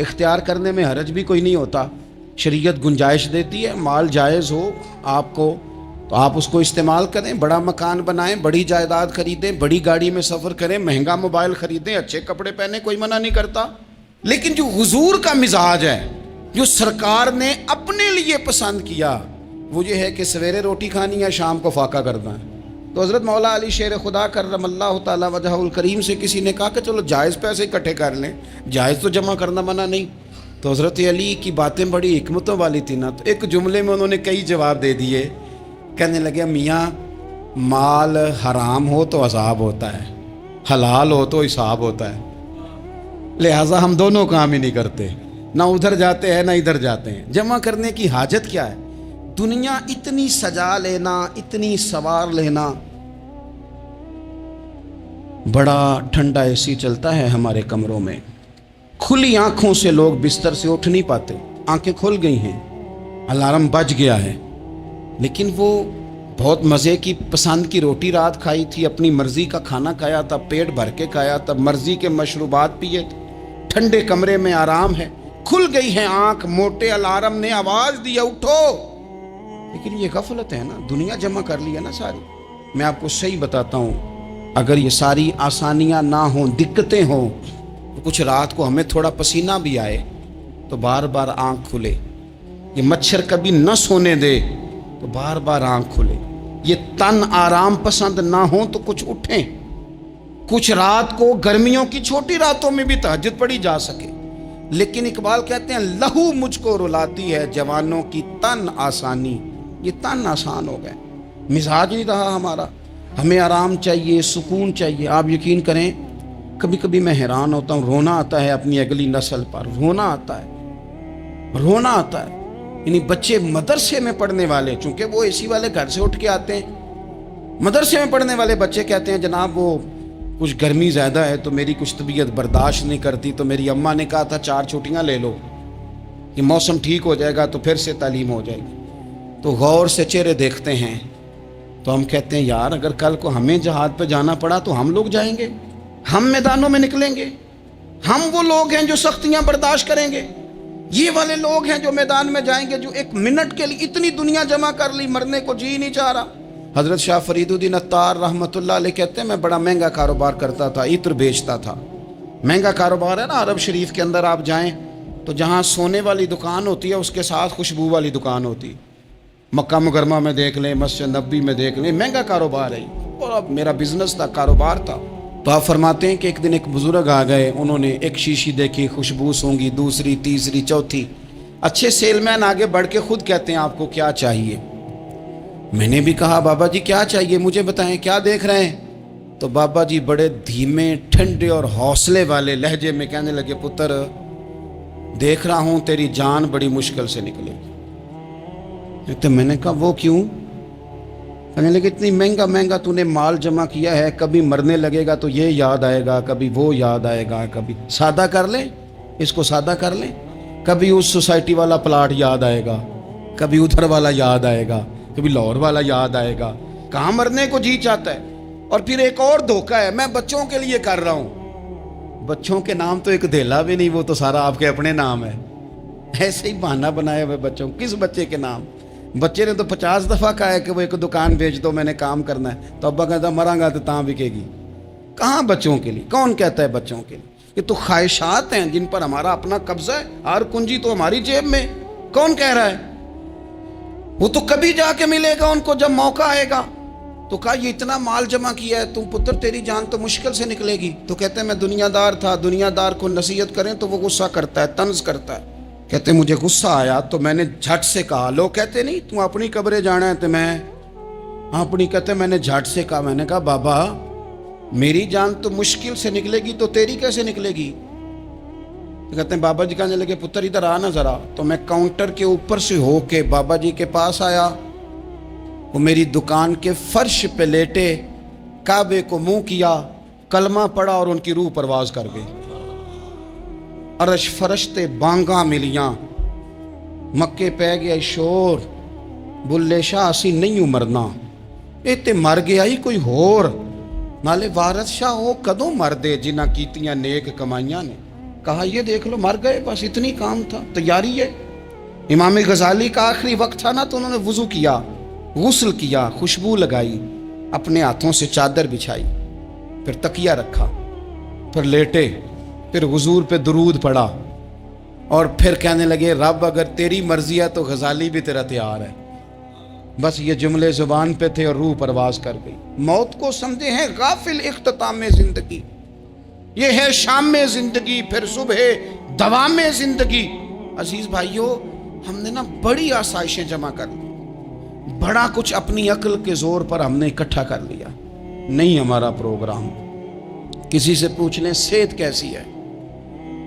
اختیار کرنے میں حرج بھی کوئی نہیں ہوتا. شریعت گنجائش دیتی ہے, مال جائز ہو آپ کو تو آپ اس کو استعمال کریں, بڑا مکان بنائیں, بڑی جائیداد خریدیں, بڑی گاڑی میں سفر کریں, مہنگا موبائل خریدیں, اچھے کپڑے پہنیں, کوئی منع نہیں کرتا. لیکن جو حضور کا مزاج ہے, جو سرکار نے اپنے لیے پسند کیا, وہ یہ ہے کہ سویرے روٹی کھانی ہے, شام کو فاقہ کرنا ہے. تو حضرت مولا علی شیر خدا کرم اللہ تعالی وجہ الکریم سے کسی نے کہا کہ چلو جائز پیسے اکٹھے کر لیں, جائز تو جمع کرنا منع نہیں. تو حضرت علی کی باتیں بڑی حکمتوں والی تھی نا, تو ایک جملے میں انہوں نے کئی جواب دے دیے. کہنے لگے میاں مال حرام ہو تو عذاب ہوتا ہے, حلال ہو تو حساب ہوتا ہے, لہٰذا ہم دونوں کام ہی نہیں کرتے, نہ ادھر جاتے ہیں نہ ادھر جاتے ہیں. جمع کرنے کی حاجت کیا ہے؟ دنیا اتنی سجا لینا, اتنی سوار لینا. بڑا ٹھنڈا اے سی چلتا ہے ہمارے کمروں میں, کھلی آنکھوں سے لوگ بستر سے اٹھ نہیں پاتے, آنکھیں کھل گئی ہیں, الارم بج گیا ہے, لیکن وہ بہت مزے کی پسند کی روٹی رات کھائی تھی, اپنی مرضی کا کھانا کھایا تھا, پیٹ بھر کے کھایا تھا, مرضی کے مشروبات پیے تھے, ٹھنڈے کمرے میں آرام ہے, کھل گئی ہے آنکھ, موٹے الارم نے آواز دیا اٹھو. لیکن یہ غفلت ہے نا, دنیا جمع کر لی ہے نا ساری. میں آپ کو صحیح بتاتا ہوں, اگر یہ ساری آسانیاں نہ ہوں, دقتیں ہوں, تو کچھ رات کو ہمیں تھوڑا پسینہ بھی آئے تو بار بار آنکھ کھلے. یہ مچھر کبھی نہ سونے دے تو بار بار آنکھ کھلے. یہ تن آرام پسند نہ ہوں تو کچھ اٹھیں, کچھ رات کو گرمیوں کی چھوٹی راتوں میں بھی تہجد پڑھی جا سکے. لیکن اقبال کہتے ہیں لہو مجھ کو رلاتی ہے جوانوں کی تن آسانی. یہ تن آسان ہو گئے, مزاج نہیں رہا ہمارا, ہمیں آرام چاہیے, سکون چاہیے. آپ یقین کریں کبھی کبھی میں حیران ہوتا ہوں, رونا آتا ہے اپنی اگلی نسل پر, رونا آتا ہے, رونا آتا ہے. یعنی بچے مدرسے میں پڑھنے والے, چونکہ وہ اسی والے گھر سے اٹھ کے آتے ہیں, مدرسے میں پڑھنے والے بچے کہتے ہیں جناب وہ کچھ گرمی زیادہ ہے تو میری کچھ طبیعت برداشت نہیں کرتی, تو میری اماں نے کہا تھا 4 چھٹیاں لے لو, یہ موسم ٹھیک ہو جائے گا تو پھر سے تعلیم ہو جائے گی. تو غور سے چہرے دیکھتے ہیں تو ہم کہتے ہیں یار اگر کل کو ہمیں جہاد پہ جانا پڑا تو ہم لوگ جائیں گے, ہم میدانوں میں نکلیں گے, ہم وہ لوگ ہیں جو سختیاں برداشت کریں گے. یہ والے لوگ ہیں جو میدان میں جائیں گے جو 1 منٹ کے لیے اتنی دنیا جمع کر لی, مرنے کو جی نہیں چاہ رہا. حضرت شاہ فرید الدین عطار رحمۃ اللہ علیہ کہتے ہیں میں بڑا مہنگا کاروبار کرتا تھا, عطر بیچتا تھا. مہنگا کاروبار ہے نا, عرب شریف کے اندر آپ جائیں تو جہاں سونے والی دکان ہوتی ہے اس کے ساتھ خوشبو والی دکان ہوتی. مکہ مکرمہ میں دیکھ لیں, مسجد نبوی میں دیکھ لیں, مہنگا کاروبار ہے. اور اب میرا بزنس تھا, کاروبار تھا. تو آپ فرماتے ہیں کہ ایک دن ایک بزرگ آ گئے, انہوں نے ایک شیشی دیکھی, خوشبو سونگی, دوسری, تیسری, چوتھی. اچھے سیل مین آگے بڑھ کے خود کہتے ہیں آپ کو کیا چاہیے. میں نے بھی کہا بابا جی کیا چاہیے مجھے بتائیں, کیا دیکھ رہے ہیں؟ تو بابا جی بڑے دھیمے, ٹھنڈے اور حوصلے والے لہجے میں کہنے لگے پتر دیکھ رہا ہوں تیری جان بڑی مشکل سے نکلے. تو میں نے کہا وہ کیوں؟ کہنے لگے اتنی مہنگا مہنگا تو نے مال جمع کیا ہے, کبھی مرنے لگے گا تو یہ یاد آئے گا, کبھی وہ یاد آئے گا, کبھی سادہ کر لیں, اس کو سادہ کر لیں, کبھی اس سوسائٹی والا پلاٹ یاد آئے گا, کبھی ادھر والا یاد آئے گا, کبھی لاہور والا یاد آئے گا. کہاں مرنے کو جی چاہتا ہے. اور پھر ایک اور دھوکہ ہے, میں بچوں کے لیے کر رہا ہوں. بچوں کے نام تو ایک دھیلا بھی نہیں, وہ تو سارا آپ کے اپنے نام ہے. ایسے ہی بہانہ بنائے ہوئے بچوں, کس بچے کے نام؟ بچے نے تو 50 دفعہ کہا ہے کہ وہ ایک دکان بیچ دو, میں نے کام کرنا ہے. تو ابا کہتا مراں گا تو تاں بکے گی. کہاں بچوں کے لیے؟ کون کہتا ہے بچوں کے لیے؟ یہ تو خواہشات ہیں جن پر ہمارا اپنا قبضہ ہے, ہر کنجی تو ہماری جیب میں. کون کہہ رہا ہے؟ وہ تو کبھی جا کے ملے گا ان کو جب موقع آئے گا. تو کہا یہ اتنا مال جمع کیا ہے تم پتر, تیری جان تو مشکل سے نکلے گی. تو کہتے ہیں میں دنیا دار تھا, دنیا دار کو نصیحت کریں تو وہ غصہ کرتا ہے, طنز کرتا ہے. کہتے ہیں مجھے غصہ آیا تو میں نے جھٹ سے کہا, لوگ کہتے نہیں تم اپنی قبریں جانا ہے تو میں اپنی, کہتے ہیں میں نے جھٹ سے کہا, میں نے کہا بابا میری جان تو مشکل سے نکلے گی تو تیری کیسے نکلے گی؟ کہتے ہیں بابا جی کہنے لگے پتر ادھر آنا ذرا. تو میں کاؤنٹر کے اوپر سے ہو کے بابا جی کے پاس آیا. وہ میری دکان کے فرش پہ لیٹے, کعبے کو منہ کیا, کلمہ پڑھا اور ان کی روح پرواز کر گئی. عرش فرشتے بانگاں ملیاں, مکے پہ گیا شور, بلے شاہ اسی نہیں مرنا, اے تے مر گیا ہی کوئی ہور, نالے وارث شاہ ہو کدوں مر دے جنہاں کیتیاں نیک کمائیاں نے. کہا یہ دیکھ لو مر گئے، بس اتنی کام تھا، تیاری ہے۔ امام غزالی کا آخری وقت تھا نا، تو انہوں نے وضو کیا، غسل کیا، خوشبو لگائی، اپنے ہاتھوں سے چادر بچھائی، پھر تکیہ رکھا، پھر لیٹے، پھر حضور پہ درود پڑھا، اور پھر کہنے لگے رب اگر تیری مرضی ہے تو غزالی بھی تیرا تیار ہے۔ بس یہ جملے زبان پہ تھے اور روح پرواز کر گئی۔ موت کو سمجھے ہیں غافل اختتام زندگی، یہ ہے شام زندگی، پھر صبح دوام زندگی۔ عزیز بھائیو، ہم نے نا بڑی آسائشیں جمع کر لی، بڑا کچھ اپنی عقل کے زور پر ہم نے اکٹھا کر لیا۔ نہیں ہمارا پروگرام، کسی سے پوچھ لیں صحت کیسی ہے،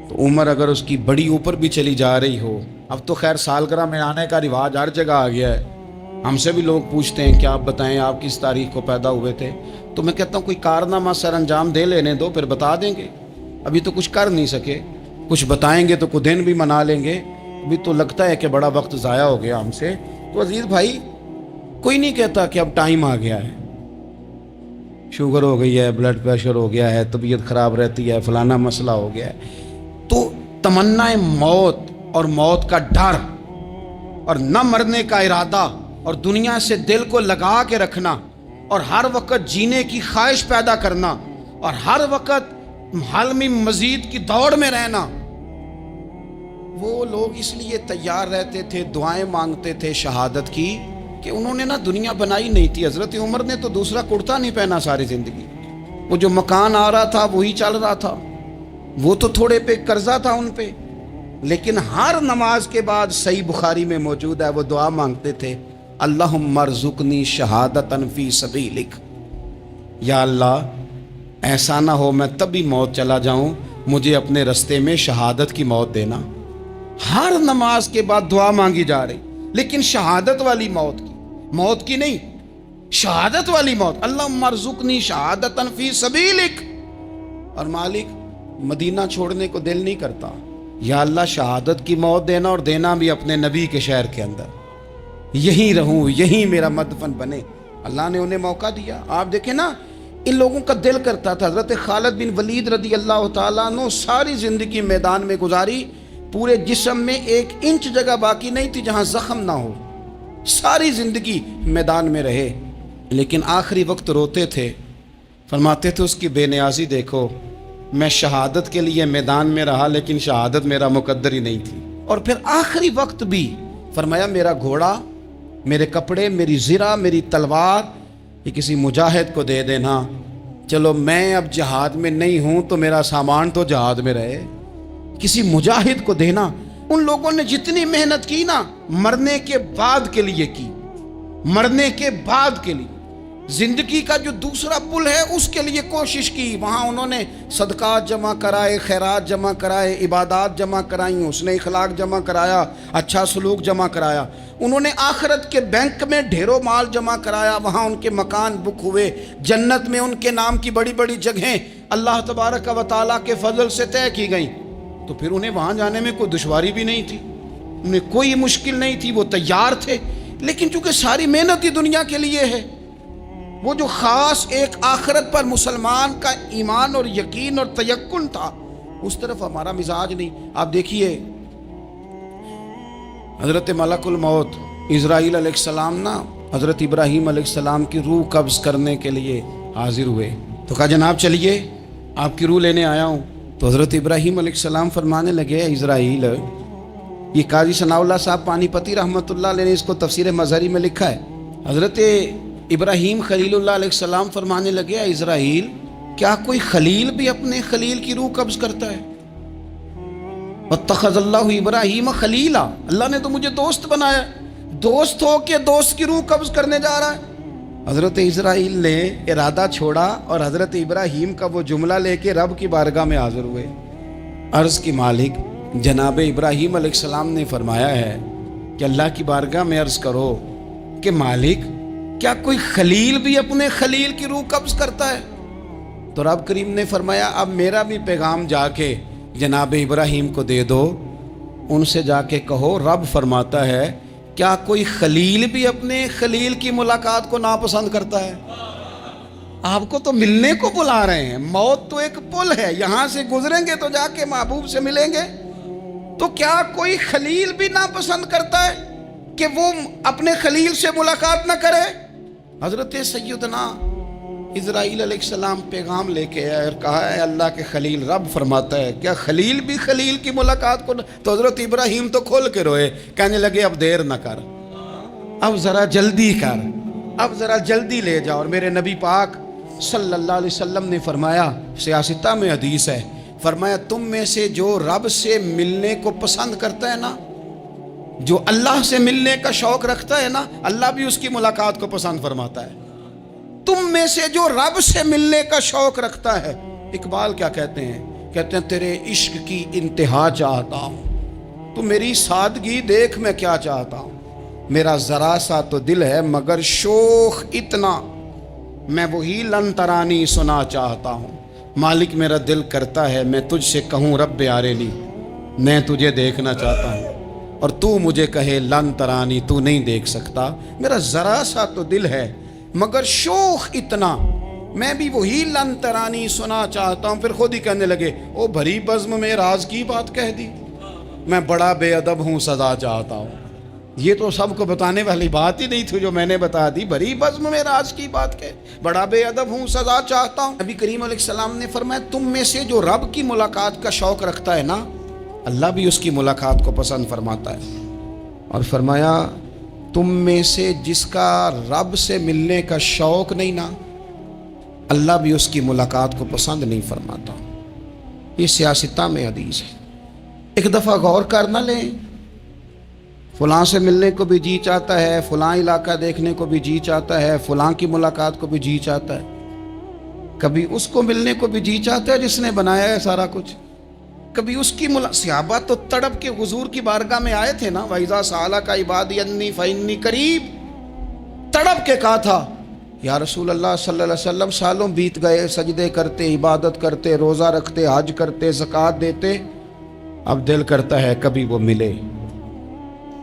تو عمر اگر اس کی بڑی اوپر بھی چلی جا رہی ہو، اب تو خیر سالگرہ میں آنے کا رواج ہر جگہ آ گیا ہے، ہم سے بھی لوگ پوچھتے ہیں کہ آپ بتائیں آپ کس تاریخ کو پیدا ہوئے تھے، تو میں کہتا ہوں کوئی کارنامہ سر انجام دے لینے دو، پھر بتا دیں گے۔ ابھی تو کچھ کر نہیں سکے، کچھ بتائیں گے تو کچھ دن بھی منا لیں گے، ابھی تو لگتا ہے کہ بڑا وقت ضائع ہو گیا ہم سے۔ تو عزیز بھائی، کوئی نہیں کہتا کہ اب ٹائم آ گیا ہے، شوگر ہو گئی ہے، بلڈ پریشر ہو گیا ہے، طبیعت خراب رہتی ہے، فلانا مسئلہ ہو گیا ہے۔ تو تمنا موت اور موت کا ڈر اور نہ مرنے کا ارادہ اور دنیا سے دل کو لگا کے رکھنا اور ہر وقت جینے کی خواہش پیدا کرنا اور ہر وقت حل میں مزید کی دوڑ میں رہنا، وہ لوگ اس لیے تیار رہتے تھے، دعائیں مانگتے تھے شہادت کی، کہ انہوں نے نا دنیا بنائی نہیں تھی۔ حضرت عمر نے تو دوسرا کرتا نہیں پہنا ساری زندگی، وہ جو مکان آ رہا تھا وہی چل رہا تھا، وہ تو تھوڑے پہ قرضہ تھا ان پہ، لیکن ہر نماز کے بعد صحیح بخاری میں موجود ہے وہ دعا مانگتے تھے، اللہم ارزقنی شہادتاً فی سبیلک، یا اللہ ایسا نہ ہو میں تب بھی موت چلا جاؤں، مجھے اپنے رستے میں شہادت کی موت دینا۔ ہر نماز کے بعد دعا مانگی جا رہی، لیکن شہادت والی موت کی نہیں، شہادت والی موت، اللہم ارزقنی شہادتاً فی سبیلک۔ اور مالک مدینہ چھوڑنے کو دل نہیں کرتا، یا اللہ شہادت کی موت دینا، اور دینا بھی اپنے نبی کے شہر کے اندر، یہیں رہوں، یہیں میرا مدفن بنے۔ اللہ نے انہیں موقع دیا۔ آپ دیکھیں نا، ان لوگوں کا دل کرتا تھا۔ حضرت خالد بن ولید رضی اللہ تعالیٰ عنہ ساری زندگی میدان میں گزاری، پورے جسم میں 1 انچ جگہ باقی نہیں تھی جہاں زخم نہ ہو، ساری زندگی میدان میں رہے، لیکن آخری وقت روتے تھے، فرماتے تھے اس کی بے نیازی دیکھو، میں شہادت کے لیے میدان میں رہا لیکن شہادت میرا مقدر ہی نہیں تھی۔ اور پھر آخری وقت بھی فرمایا میرا گھوڑا، میرے کپڑے، میری زرہ، میری تلوار یہ کسی مجاہد کو دے دینا، چلو میں اب جہاد میں نہیں ہوں تو میرا سامان تو جہاد میں رہے، کسی مجاہد کو دینا۔ ان لوگوں نے جتنی محنت کی نا مرنے کے بعد کے لیے کی، مرنے کے بعد کے لیے، زندگی کا جو دوسرا پل ہے اس کے لیے کوشش کی، وہاں انہوں نے صدقات جمع کرائے، خیرات جمع کرائے، عبادات جمع کرائیں، حسن اخلاق جمع کرایا، اچھا سلوک جمع کرایا، انہوں نے آخرت کے بینک میں ڈھیروں مال جمع کرایا، وہاں ان کے مکان بک ہوئے، جنت میں ان کے نام کی بڑی بڑی جگہیں اللہ تبارک و تعالیٰ کے فضل سے طے کی گئیں، تو پھر انہیں وہاں جانے میں کوئی دشواری بھی نہیں تھی، انہیں کوئی مشکل نہیں تھی، وہ تیار تھے۔ لیکن چونکہ ساری محنت ہی دنیا کے لیے ہے، وہ جو خاص ایک آخرت پر مسلمان کا ایمان اور یقین اور تیقن تھا، اس طرف ہمارا مزاج نہیں۔ آپ دیکھیے حضرت ملک الموت اسرائیل علیہ السلام نا حضرت ابراہیم علیہ السلام کی روح قبض کرنے کے لیے حاضر ہوئے، تو کہا جناب چلیے آپ کی روح لینے آیا ہوں۔ تو حضرت ابراہیم علیہ السلام فرمانے لگے، اسرائیل، یہ قاضی ثناء اللہ صاحب پانی پتی رحمۃ اللہ علیہ نے اس کو تفسیر مظہری میں لکھا ہے، حضرت ابراہیم خلیل اللہ علیہ السلام فرمانے لگے، اسرائیل کیا کوئی خلیل بھی اپنے خلیل کی روح قبض کرتا ہے؟ واتخذ اللہ ابراہیم خلیلا، اللہ نے تو مجھے دوست بنایا، دوست ہو کے دوست کی روح قبض کرنے جا رہا ہے۔ حضرت اسرائیل نے ارادہ چھوڑا اور حضرت ابراہیم کا وہ جملہ لے کے رب کی بارگاہ میں حاضر ہوئے، عرض کی مالک جناب ابراہیم علیہ السلام نے فرمایا ہے کہ اللہ کی بارگاہ میں عرض کرو کہ مالک کیا کوئی خلیل بھی اپنے خلیل کی روح قبض کرتا ہے؟ تو رب کریم نے فرمایا اب میرا بھی پیغام جا کے جناب ابراہیم کو دے دو، ان سے جا کے کہو رب فرماتا ہے کیا کوئی خلیل بھی اپنے خلیل کی ملاقات کو ناپسند کرتا ہے؟ آپ کو تو ملنے کو بلا رہے ہیں. موت تو ایک پل ہے, یہاں سے گزریں گے تو جا کے محبوب سے ملیں گے. تو کیا کوئی خلیل بھی ناپسند کرتا ہے کہ وہ اپنے خلیل سے ملاقات نہ کرے؟ حضرت سیدنا اسرائیل علیہ السلام پیغام لے کے آئے اور کہا ہے اللہ کے خلیل. رب فرماتا ہے کیا خلیل بھی خلیل کی ملاقات کو؟ تو حضرت ابراہیم تو کھول کے روئے, کہنے لگے اب دیر نہ کر, اب ذرا جلدی کر, اب ذرا جلدی لے جاؤ. اور میرے نبی پاک صلی اللہ علیہ وسلم نے فرمایا, سیاستہ میں حدیث ہے, فرمایا تم میں سے جو رب سے ملنے کو پسند کرتا ہے نا, جو اللہ سے ملنے کا شوق رکھتا ہے نا, اللہ بھی اس کی ملاقات کو پسند فرماتا ہے. تم میں سے جو رب سے ملنے کا شوق رکھتا ہے, اقبال کیا کہتے ہیں, کہتے ہیں تیرے عشق کی انتہا چاہتا ہوں, تو میری سادگی دیکھ میں کیا چاہتا ہوں. میرا ذرا سا تو دل ہے مگر شوق اتنا, میں وہی لن ترانی سنا چاہتا ہوں. مالک میرا دل کرتا ہے میں تجھ سے کہوں رب آریلی, میں تجھے دیکھنا چاہتا ہوں, اور تو مجھے کہے لن ترانی, تو نہیں دیکھ سکتا. میرا ذرا سا تو دل ہے مگر شوق اتنا, میں بھی وہی لن ترانی سنا چاہتا ہوں. پھر خود ہی کہنے لگے او بھری بزم میں راز کی بات کہہ دی, میں بڑا بے ادب ہوں سزا چاہتا ہوں. یہ تو سب کو بتانے والی بات ہی نہیں تھی جو میں نے بتا دی. بھری بزم میں راز کی بات کہ بڑا بے ادب ہوں سزا چاہتا ہوں. نبی کریم علیہ السلام نے فرمایا تم میں سے جو رب کی ملاقات کا شوق رکھتا ہے نا, اللہ بھی اس کی ملاقات کو پسند فرماتا ہے. اور فرمایا تم میں سے جس کا رب سے ملنے کا شوق نہیں نا, اللہ بھی اس کی ملاقات کو پسند نہیں فرماتا. یہ سیاستہ میں حدیث ہے. ایک دفعہ غور کر نہ لیں, فلاں سے ملنے کو بھی جی چاہتا ہے, فلاں علاقہ دیکھنے کو بھی جی چاہتا ہے, فلاں کی ملاقات کو بھی جی چاہتا ہے. کبھی اس کو ملنے کو بھی جی چاہتا ہے جس نے بنایا ہے سارا کچھ, کبھی اس کی صحابہ تو تڑپ کے حضور کی بارگاہ میں آئے تھے نا, وَإِذَا سَأَلَكَ عِبَادِي عَنِّي فَإِنِّي قَرِيبٌ, تڑپ کے کہا تھا یا رسول اللہ صلی اللہ علیہ وسلم سالوں بیت گئے, سجدے کرتے, عبادت کرتے, روزہ رکھتے, حج کرتے, زکوٰۃ دیتے, اب دل کرتا ہے کبھی وہ ملے,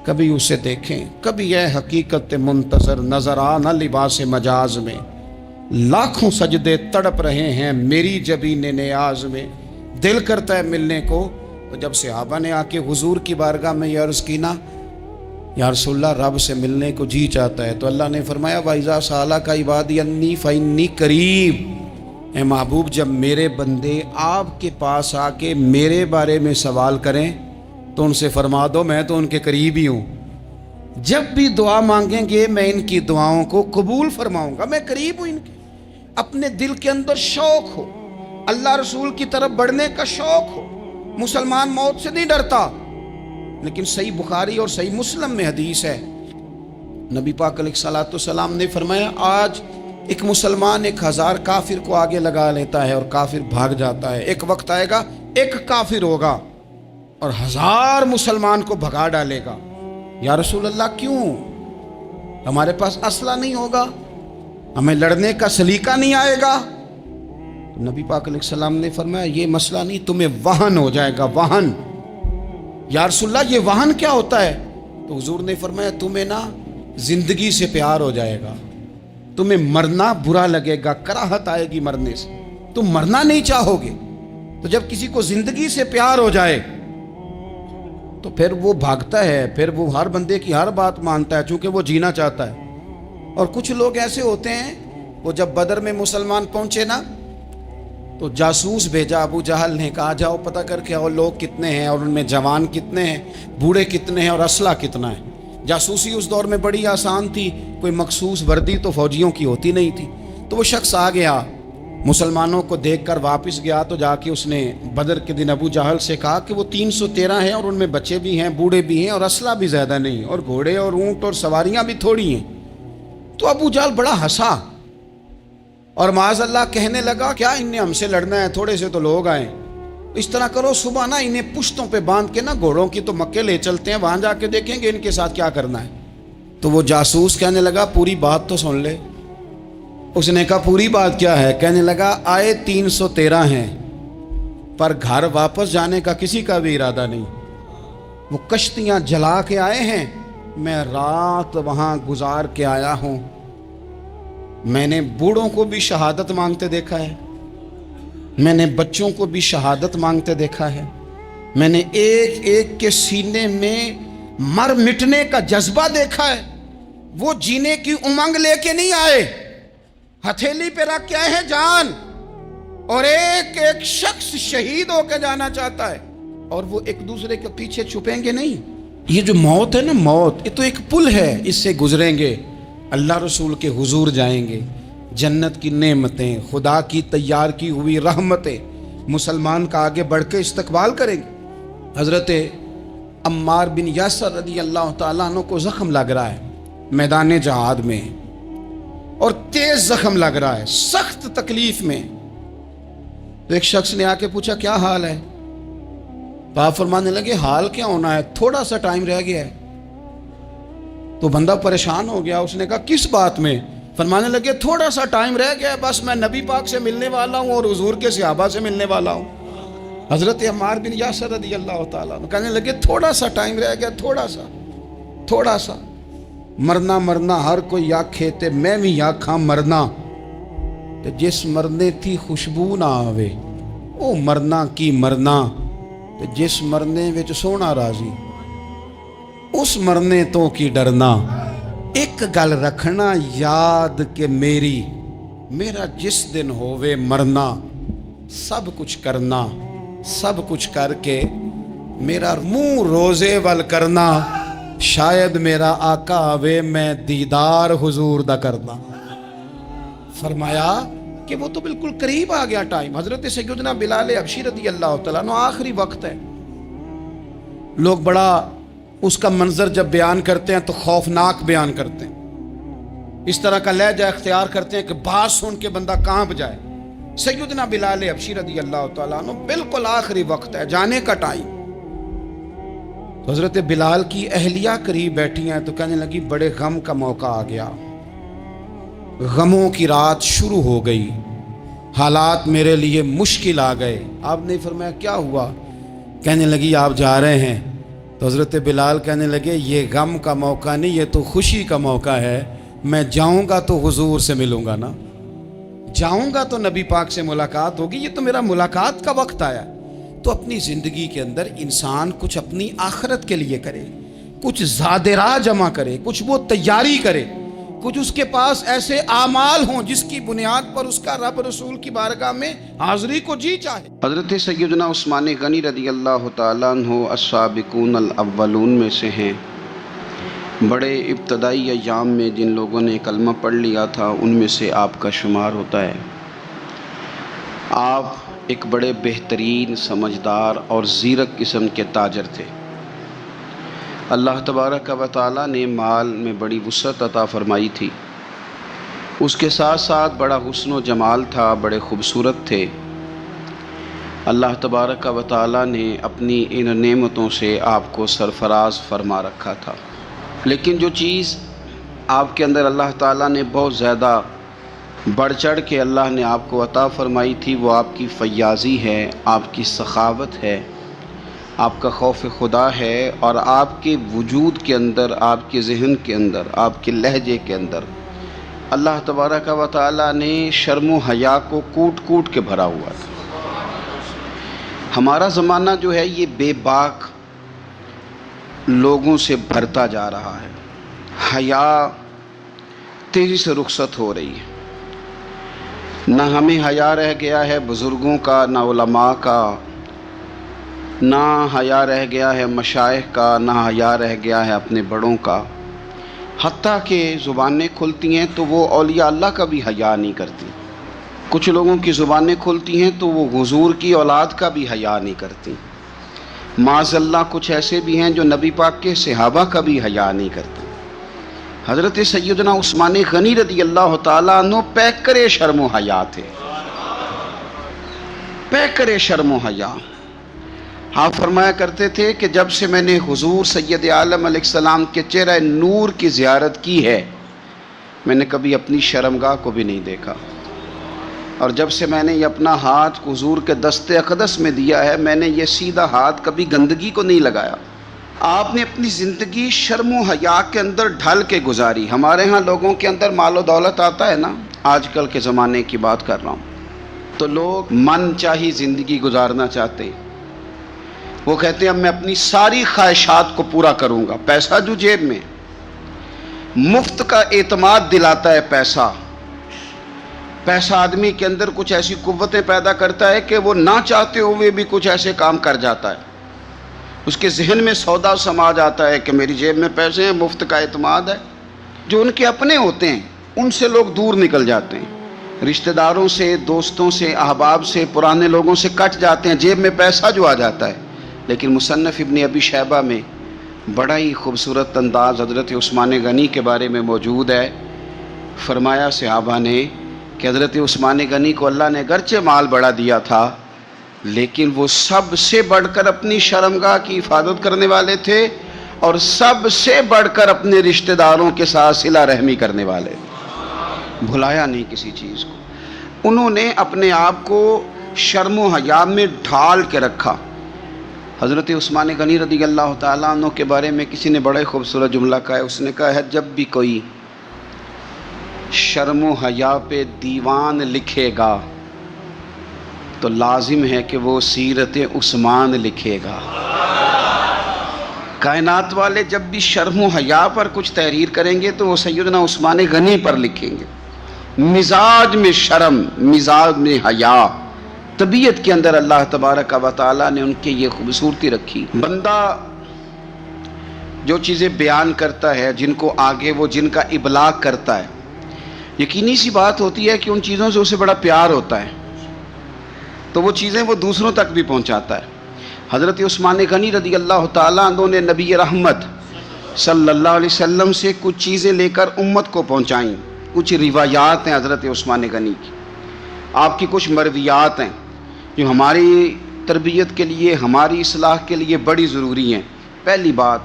کبھی اسے دیکھیں. کبھی یہ حقیقت منتظر نظر آنا لباس مجاز میں, لاکھوں سجدے تڑپ رہے ہیں میری جبین نیاز میں, دل کرتا ہے ملنے کو. تو جب صحابہ نے آ کے حضور کی بارگاہ میں یہ عرض کی نا, یا رسول اللہ رب سے ملنے کو جی چاہتا ہے, تو اللہ نے فرمایا وَإِذَا سَأَلَكَ عِبَادِي عَنِّي فَإِنِّي قَرِيبٌ, اے محبوب جب میرے بندے آپ کے پاس آ کے میرے بارے میں سوال کریں تو ان سے فرما دو میں تو ان کے قریب ہی ہوں. جب بھی دعا مانگیں گے میں ان کی دعاؤں کو قبول فرماؤں گا, میں قریب ہوں ان کے. اپنے دل کے اندر شوق ہو, اللہ رسول کی طرف بڑھنے کا شوق ہو. مسلمان موت سے نہیں ڈرتا, لیکن صحیح بخاری اور صحیح مسلم میں حدیث ہے, نبی پاک علیہ الصلوۃ والسلام نے فرمایا آج ایک مسلمان 1000 کافر کو آگے لگا لیتا ہے اور کافر بھاگ جاتا ہے. ایک وقت آئے گا ایک کافر ہوگا اور 1000 مسلمان کو بھگا ڈالے گا. یا رسول اللہ کیوں؟ ہمارے پاس اسلحہ نہیں ہوگا, ہمیں لڑنے کا سلیقہ نہیں آئے گا. نبی پاک علیہ السلام نے فرمایا یہ مسئلہ نہیں, تمہیں وہن ہو جائے گا, وہن. یا رسول اللہ یہ وہن کیا ہوتا ہے؟ تو حضور نے فرمایا تمہیں نا زندگی سے پیار ہو جائے گا, تمہیں مرنا برا لگے گا, کراہت آئے گی مرنے سے, تم مرنا نہیں چاہو گے. تو جب کسی کو زندگی سے پیار ہو جائے تو پھر وہ بھاگتا ہے, پھر وہ ہر بندے کی ہر بات مانتا ہے چونکہ وہ جینا چاہتا ہے. اور کچھ لوگ ایسے ہوتے ہیں, وہ جب بدر میں مسلمان پہنچے نا تو جاسوس بھیجا ابو جہل نے, کہا جاؤ پتہ کر کے آؤ لوگ کتنے ہیں اور ان میں جوان کتنے ہیں, بوڑھے کتنے ہیں اور اسلحہ کتنا ہے. جاسوسی اس دور میں بڑی آسان تھی, کوئی مخصوص وردی تو فوجیوں کی ہوتی نہیں تھی. تو وہ شخص آ گیا, مسلمانوں کو دیکھ کر واپس گیا, تو جا کے اس نے بدر کے دن ابو جہل سے کہا کہ وہ 313 ہیں اور ان میں بچے بھی ہیں, بوڑھے بھی ہیں اور اسلحہ بھی زیادہ نہیں, اور گھوڑے اور اونٹ اور سواریاں بھی تھوڑی ہیں. تو ابو جہل بڑا ہنسا اور معاذ اللہ کہنے لگا کیا ان نے ہم سے لڑنا ہے, تھوڑے سے تو لوگ آئیں. اس طرح کرو صبح نا انہیں پشتوں پہ باندھ کے نا گھوڑوں کی تو مکے لے چلتے ہیں, وہاں جا کے دیکھیں گے ان کے ساتھ کیا کرنا ہے. تو وہ جاسوس کہنے لگا پوری بات تو سن لے. اس نے کہا پوری بات کیا ہے؟ کہنے لگا آئے 313 ہیں پر گھر واپس جانے کا کسی کا بھی ارادہ نہیں. وہ کشتیاں جلا کے آئے ہیں, میں رات وہاں گزار کے آیا ہوں, میں نے بوڑھوں کو بھی شہادت مانگتے دیکھا ہے، میں نے بچوں کو بھی شہادت مانگتے دیکھا ہے، میں نے ایک ایک کے سینے میں مر مٹنے کا جذبہ دیکھا ہے۔ وہ جینے کی امنگ لے کے نہیں آئے، ہتھیلی پہ رکھ کے آئے ہیں جان، اور ایک ایک شخص شہید ہو کے جانا چاہتا ہے، اور وہ ایک دوسرے کے پیچھے چھپیں گے نہیں۔ یہ جو موت ہے نا، موت یہ تو ایک پل ہے، اس سے گزریں گے، اللہ رسول کے حضور جائیں گے، جنت کی نعمتیں، خدا کی تیار کی ہوئی رحمتیں مسلمان کا آگے بڑھ کے استقبال کریں گے۔ حضرت عمار بن یاسر رضی اللہ تعالیٰ عنہ کو زخم لگ رہا ہے میدان جہاد میں، اور تیز زخم لگ رہا ہے، سخت تکلیف میں۔ تو ایک شخص نے آ کے پوچھا کیا حال ہے؟ تو آپ فرمانے لگے حال کیا ہونا ہے، تھوڑا سا ٹائم رہ گیا ہے۔ تو بندہ پریشان ہو گیا، اس نے کہا کس بات میں؟ فرمانے لگے تھوڑا سا ٹائم رہ گیا ہے، بس میں نبی پاک سے ملنے والا ہوں اور حضور کے صحابہ سے ملنے والا ہوں۔ حضرت عمار بن یاسر رضی اللہ تعالیٰ عنہ کہنے لگے تھوڑا سا ٹائم رہ گیا، تھوڑا سا مرنا مرنا ہر کوئی آکھے تے میں بھی آکھاں مرنا، تے جس مرنے تھی خوشبو نہ آوے او مرنا کی مرنا، تے جس مرنے وچ سونا راضی اس مرنے تو کی ڈرنا۔ ایک گل رکھنا یاد کہ میرا جس دن ہووے مرنا، سب کچھ کرنا، سب کچھ کر کے میرا منہ روزے ول کرنا، شاید میرا آقا آوے میں دیدار حضور دا کرنا۔ فرمایا کہ وہ تو بالکل قریب آ گیا ٹائم۔ حضرت سیدنا بلال حبشی رضی اللہ تعالیٰ عنہ آخری وقت ہے، لوگ بڑا اس کا منظر جب بیان کرتے ہیں تو خوفناک بیان کرتے ہیں، اس طرح کا لہجہ اختیار کرتے ہیں کہ بات سن کے بندہ کانپ جائے۔ سیدنا بلال حبشی رضی اللہ تعالیٰ عنہ بالکل آخری وقت ہے، جانے کا ٹائم۔ حضرت بلال کی اہلیہ قریب بیٹھی ہیں تو کہنے لگی بڑے غم کا موقع آ گیا، غموں کی رات شروع ہو گئی، حالات میرے لیے مشکل آ گئے۔ آپ نے فرمایا کیا ہوا؟ کہنے لگی آپ جا رہے ہیں؟ تو حضرت بلال کہنے لگے یہ غم کا موقع نہیں، یہ تو خوشی کا موقع ہے، میں جاؤں گا تو حضور سے ملوں گا نا، جاؤں گا تو نبی پاک سے ملاقات ہوگی، یہ تو میرا ملاقات کا وقت آیا۔ تو اپنی زندگی کے اندر انسان کچھ اپنی آخرت کے لیے کرے، کچھ زاد راہ جمع کرے، کچھ وہ تیاری کرے، کچھ اس کے پاس ایسے اعمال ہوں جس کی بنیاد پر اس کا رب رسول کی بارگاہ میں حاضری کو جی چاہے۔ حضرت سیدنا عثمان غنی رضی اللہ تعالیٰ عنہ السابقون الاولون میں سے ہیں۔ بڑے ابتدائی ایام میں جن لوگوں نے کلمہ پڑھ لیا تھا ان میں سے آپ کا شمار ہوتا ہے۔ آپ ایک بڑے بہترین سمجھدار اور زیرک قسم کے تاجر تھے۔ اللہ تبارک و تعالیٰ نے مال میں بڑی وسعت عطا فرمائی تھی، اس کے ساتھ ساتھ بڑا حسن و جمال تھا، بڑے خوبصورت تھے۔ اللہ تبارک و تعالیٰ نے اپنی ان نعمتوں سے آپ کو سرفراز فرما رکھا تھا، لیکن جو چیز آپ کے اندر اللہ تعالیٰ نے بہت زیادہ بڑھ چڑھ کے اللہ نے آپ کو عطا فرمائی تھی وہ آپ کی فیاضی ہے، آپ کی سخاوت ہے، آپ کا خوف خدا ہے، اور آپ کے وجود کے اندر، آپ کے ذہن کے اندر، آپ کے لہجے کے اندر اللہ تبارک و تعالیٰ نے شرم و حیا کو کوٹ کوٹ کے بھرا ہوا تھا۔ ہمارا زمانہ جو ہے یہ بے باک لوگوں سے بھرتا جا رہا ہے، حیا تیزی سے رخصت ہو رہی ہے، نہ ہمیں حیا رہ گیا ہے بزرگوں کا، نہ علماء کا، نہ حیا رہ گیا ہے مشائخ کا، نہ حیا رہ گیا ہے اپنے بڑوں کا، حتیٰ کہ زبانیں کھلتی ہیں تو وہ اولیاء اللہ کا بھی حیا نہیں کرتی، کچھ لوگوں کی زبانیں کھلتی ہیں تو وہ حضور کی اولاد کا بھی حیا نہیں کرتی، معاذ اللہ کچھ ایسے بھی ہیں جو نبی پاک کے صحابہ کا بھی حیا نہیں کرتے۔ حضرت سیدنا عثمان غنی رضی اللہ تعالیٰ عنہ پیکرے شرم و حیا تھے، پیکرے شرم و حیا۔ آپ فرمایا کرتے تھے کہ جب سے میں نے حضور سید عالم علیہ السلام کے چہرہ نور کی زیارت کی ہے میں نے کبھی اپنی شرمگاہ کو بھی نہیں دیکھا، اور جب سے میں نے یہ اپنا ہاتھ حضور کے دست اقدس میں دیا ہے میں نے یہ سیدھا ہاتھ کبھی گندگی کو نہیں لگایا۔ آپ نے اپنی زندگی شرم و حیا کے اندر ڈھل کے گزاری۔ ہمارے ہاں لوگوں کے اندر مال و دولت آتا ہے نا، آج کل کے زمانے کی بات کر رہا ہوں، تو لوگ من چاہی زندگی گزارنا چاہتے ہیں۔ وہ کہتے ہیں اب میں اپنی ساری خواہشات کو پورا کروں گا۔ پیسہ جو جیب میں، مفت کا اعتماد دلاتا ہے پیسہ۔ پیسہ آدمی کے اندر کچھ ایسی قوتیں پیدا کرتا ہے کہ وہ نہ چاہتے ہوئے بھی کچھ ایسے کام کر جاتا ہے۔ اس کے ذہن میں سودا سما جاتا ہے کہ میری جیب میں پیسے ہیں، مفت کا اعتماد ہے۔ جو ان کے اپنے ہوتے ہیں ان سے لوگ دور نکل جاتے ہیں، رشتہ داروں سے، دوستوں سے، احباب سے، پرانے لوگوں سے کٹ جاتے ہیں، جیب میں پیسہ جو آ جاتا ہے۔ لیکن مصنف ابن ابی شیبہ میں بڑا ہی خوبصورت انداز حضرت عثمان غنی کے بارے میں موجود ہے۔ فرمایا صحابہ نے کہ حضرت عثمان غنی کو اللہ نے گرچہ مال بڑا دیا تھا، لیکن وہ سب سے بڑھ کر اپنی شرمگاہ کی حفاظت کرنے والے تھے، اور سب سے بڑھ کر اپنے رشتہ داروں کے ساتھ صلہ رحمی کرنے والے تھے۔ بھلایا نہیں کسی چیز کو۔ انہوں نے اپنے آپ کو شرم و حیا میں ڈھال کے رکھا۔ حضرت عثمان غنی رضی اللہ تعالیٰ عنہ کے بارے میں کسی نے بڑا خوبصورت جملہ کہا ہے۔ اس نے کہا ہے جب بھی کوئی شرم و حیا پہ دیوان لکھے گا تو لازم ہے کہ وہ سیرت عثمان لکھے گا۔ کائنات والے جب بھی شرم و حیا پر کچھ تحریر کریں گے تو وہ سیدنا عثمان غنی پر لکھیں گے۔ مزاج میں شرم، مزاج میں حیا، طبیعت کے اندر اللہ تبارک و تعالیٰ نے ان کے یہ خوبصورتی رکھی۔ بندہ جو چیزیں بیان کرتا ہے، جن کو آگے وہ جن کا ابلاغ کرتا ہے، یقینی سی بات ہوتی ہے کہ ان چیزوں سے اسے بڑا پیار ہوتا ہے، تو وہ چیزیں وہ دوسروں تک بھی پہنچاتا ہے۔ حضرت عثمان غنی رضی اللہ تعالیٰ عنہ نے نبی رحمت صلی اللہ علیہ وسلم سے کچھ چیزیں لے کر امت کو پہنچائیں۔ کچھ روایات ہیں حضرت عثمان غنی کی، آپ کی کچھ مرویات ہیں جو ہماری تربیت کے لیے، ہماری اصلاح کے لیے بڑی ضروری ہیں۔ پہلی بات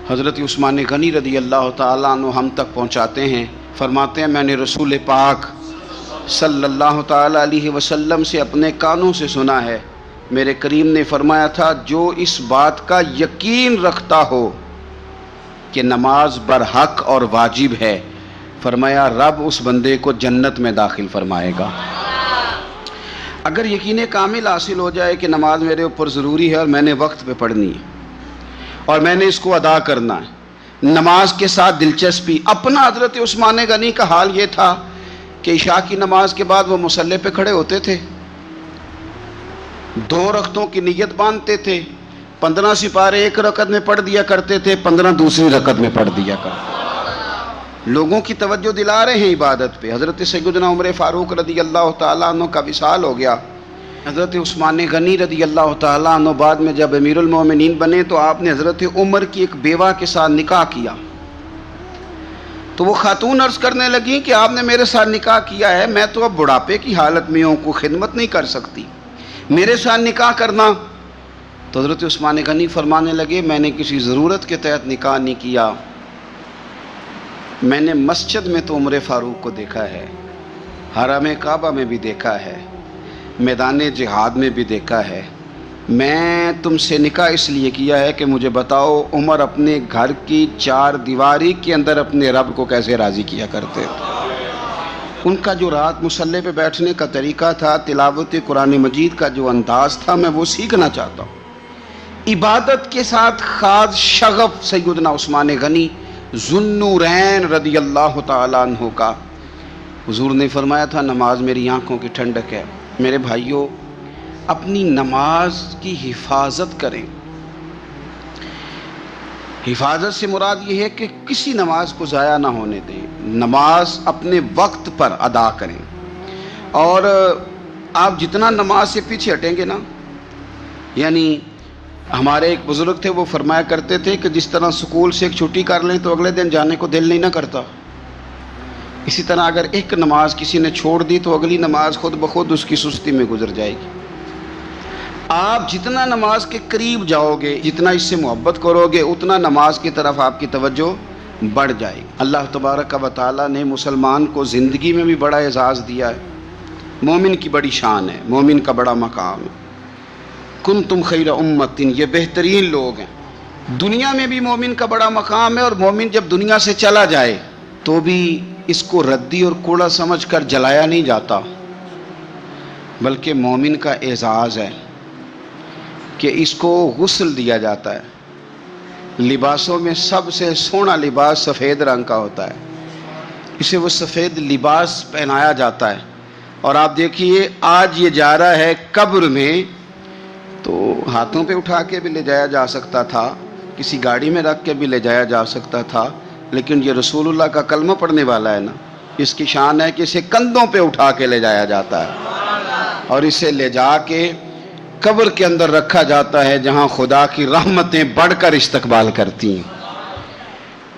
حضرت عثمان غنی رضی اللہ تعالیٰ عنہ ہم تک پہنچاتے ہیں، فرماتے ہیں میں نے رسول پاک صلی اللہ تعالیٰ علیہ وسلم سے اپنے کانوں سے سنا ہے، میرے کریم نے فرمایا تھا جو اس بات کا یقین رکھتا ہو کہ نماز برحق اور واجب ہے، فرمایا رب اس بندے کو جنت میں داخل فرمائے گا۔ اگر یقین کامل حاصل ہو جائے کہ نماز میرے اوپر ضروری ہے اور میں نے وقت پہ پڑھنی ہے اور میں نے اس کو ادا کرنا ہے، نماز کے ساتھ دلچسپی۔ اپنا حضرت عثمان غنی کا حال یہ تھا کہ عشاء کی نماز کے بعد وہ مصلی پہ کھڑے ہوتے تھے، 2 رکعتوں کی نیت باندھتے تھے، 15 سپارے ایک رکعت میں پڑھ دیا کرتے تھے، 15 دوسری رکعت میں پڑھ دیا کرتے تھے۔ لوگوں کی توجہ دلا رہے ہیں عبادت پہ۔ حضرت سیدنا عمر فاروق رضی اللہ تعالیٰ عنہ کا وصال ہو گیا۔ حضرت عثمان غنی رضی اللہ تعالیٰ عنہ بعد میں جب امیر المومنین بنے تو آپ نے حضرت عمر کی ایک بیوہ کے ساتھ نکاح کیا، تو وہ خاتون عرض کرنے لگیں کہ آپ نے میرے ساتھ نکاح کیا ہے، میں تو اب بڑھاپے کی حالت میں ہوں، کوئی خدمت نہیں کر سکتی، میرے ساتھ نکاح کرنا۔ تو حضرت عثمان غنی فرمانے لگے میں نے کسی ضرورت کے تحت نکاح نہیں کیا، میں نے مسجد میں تو عمر فاروق کو دیکھا ہے، حرم کعبہ میں بھی دیکھا ہے، میدان جہاد میں بھی دیکھا ہے، میں تم سے نکاح اس لیے کیا ہے کہ مجھے بتاؤ عمر اپنے گھر کی 4 دیواری کے اندر اپنے رب کو کیسے راضی کیا کرتے تھے۔ ان کا جو رات مصلی پہ بیٹھنے کا طریقہ تھا، تلاوت قرآن مجید کا جو انداز تھا، میں وہ سیکھنا چاہتا ہوں۔ عبادت کے ساتھ خاص شغف سیدنا عثمان غنی ذوالنورین رضی اللہ تعالیٰ عنہ کا۔ حضور نے فرمایا تھا نماز میری آنکھوں کی ٹھنڈک ہے۔ میرے بھائیوں، اپنی نماز کی حفاظت کریں۔ حفاظت سے مراد یہ ہے کہ کسی نماز کو ضائع نہ ہونے دیں، نماز اپنے وقت پر ادا کریں، اور آپ جتنا نماز سے پیچھے ہٹیں گے نا، یعنی ہمارے ایک بزرگ تھے، وہ فرمایا کرتے تھے کہ جس طرح سکول سے ایک چھٹی کر لیں تو اگلے دن جانے کو دل نہیں نہ کرتا، اسی طرح اگر ایک نماز کسی نے چھوڑ دی تو اگلی نماز خود بخود اس کی سستی میں گزر جائے گی۔ آپ جتنا نماز کے قریب جاؤ گے، جتنا اس سے محبت کرو گے، اتنا نماز کی طرف آپ کی توجہ بڑھ جائے گی۔ اللہ تبارک و تعالیٰ نے مسلمان کو زندگی میں بھی بڑا اعزاز دیا ہے، مومن کی بڑی شان ہے، مومن کا بڑا مقام ہے۔ کنتم خیر امت، یہ بہترین لوگ ہیں۔ دنیا میں بھی مومن کا بڑا مقام ہے، اور مومن جب دنیا سے چلا جائے تو بھی اس کو ردی اور کوڑا سمجھ کر جلایا نہیں جاتا، بلکہ مومن کا اعزاز ہے کہ اس کو غسل دیا جاتا ہے۔ لباسوں میں سب سے سونا لباس سفید رنگ کا ہوتا ہے، اسے وہ سفید لباس پہنایا جاتا ہے۔ اور آپ دیکھیے آج یہ جا رہا ہے قبر میں، تو ہاتھوں پہ اٹھا کے بھی لے جایا جا سکتا تھا، کسی گاڑی میں رکھ کے بھی لے جایا جا سکتا تھا، لیکن یہ رسول اللہ کا کلمہ پڑھنے والا ہے نا، اس کی شان ہے کہ اسے کندھوں پہ اٹھا کے لے جایا جاتا ہے اور اسے لے جا کے قبر کے اندر رکھا جاتا ہے، جہاں خدا کی رحمتیں بڑھ کر استقبال کرتی ہیں۔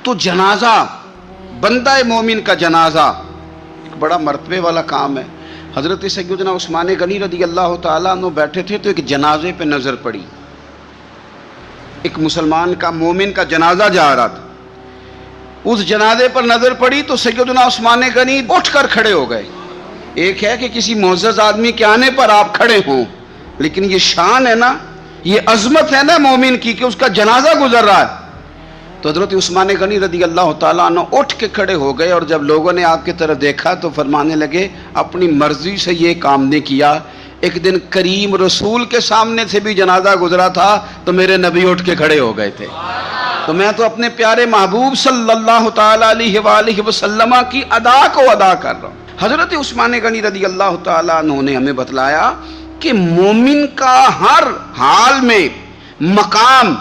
تو جنازہ، بندہ مومن کا جنازہ ایک بڑا مرتبے والا کام ہے۔ حضرت سیدنا عثمان غنی رضی اللہ تعالیٰ عنہ بیٹھے تھے تو ایک جنازے پہ نظر پڑی، ایک مسلمان کا، مومن کا جنازہ جا رہا تھا۔ اس جنازے پر نظر پڑی تو سیدنا عثمان غنی اٹھ کر کھڑے ہو گئے۔ ایک ہے کہ کسی معزز آدمی کے آنے پر آپ کھڑے ہوں، لیکن یہ شان ہے نا، یہ عظمت ہے نا مومن کی کہ اس کا جنازہ گزر رہا ہے۔ تو حضرت عثمان غنی رضی اللہ تعالیٰ عنہ اٹھ کے کھڑے ہو گئے، اور جب لوگوں نے آپ کی طرف دیکھا تو فرمانے لگے اپنی مرضی سے یہ کام نہیں کیا، ایک دن کریم رسول کے سامنے سے بھی جنازہ گزرا تھا تو میرے نبی اٹھ کے کھڑے ہو گئے تھے، تو میں تو اپنے پیارے محبوب صلی اللہ تعالیٰ علیہ وآلہ وسلم کی ادا کو ادا کر رہا ہوں۔ حضرت عثمان غنی رضی اللہ تعالیٰ عنہ نے ہمیں بتلایا کہ مومن کا ہر حال میں مقام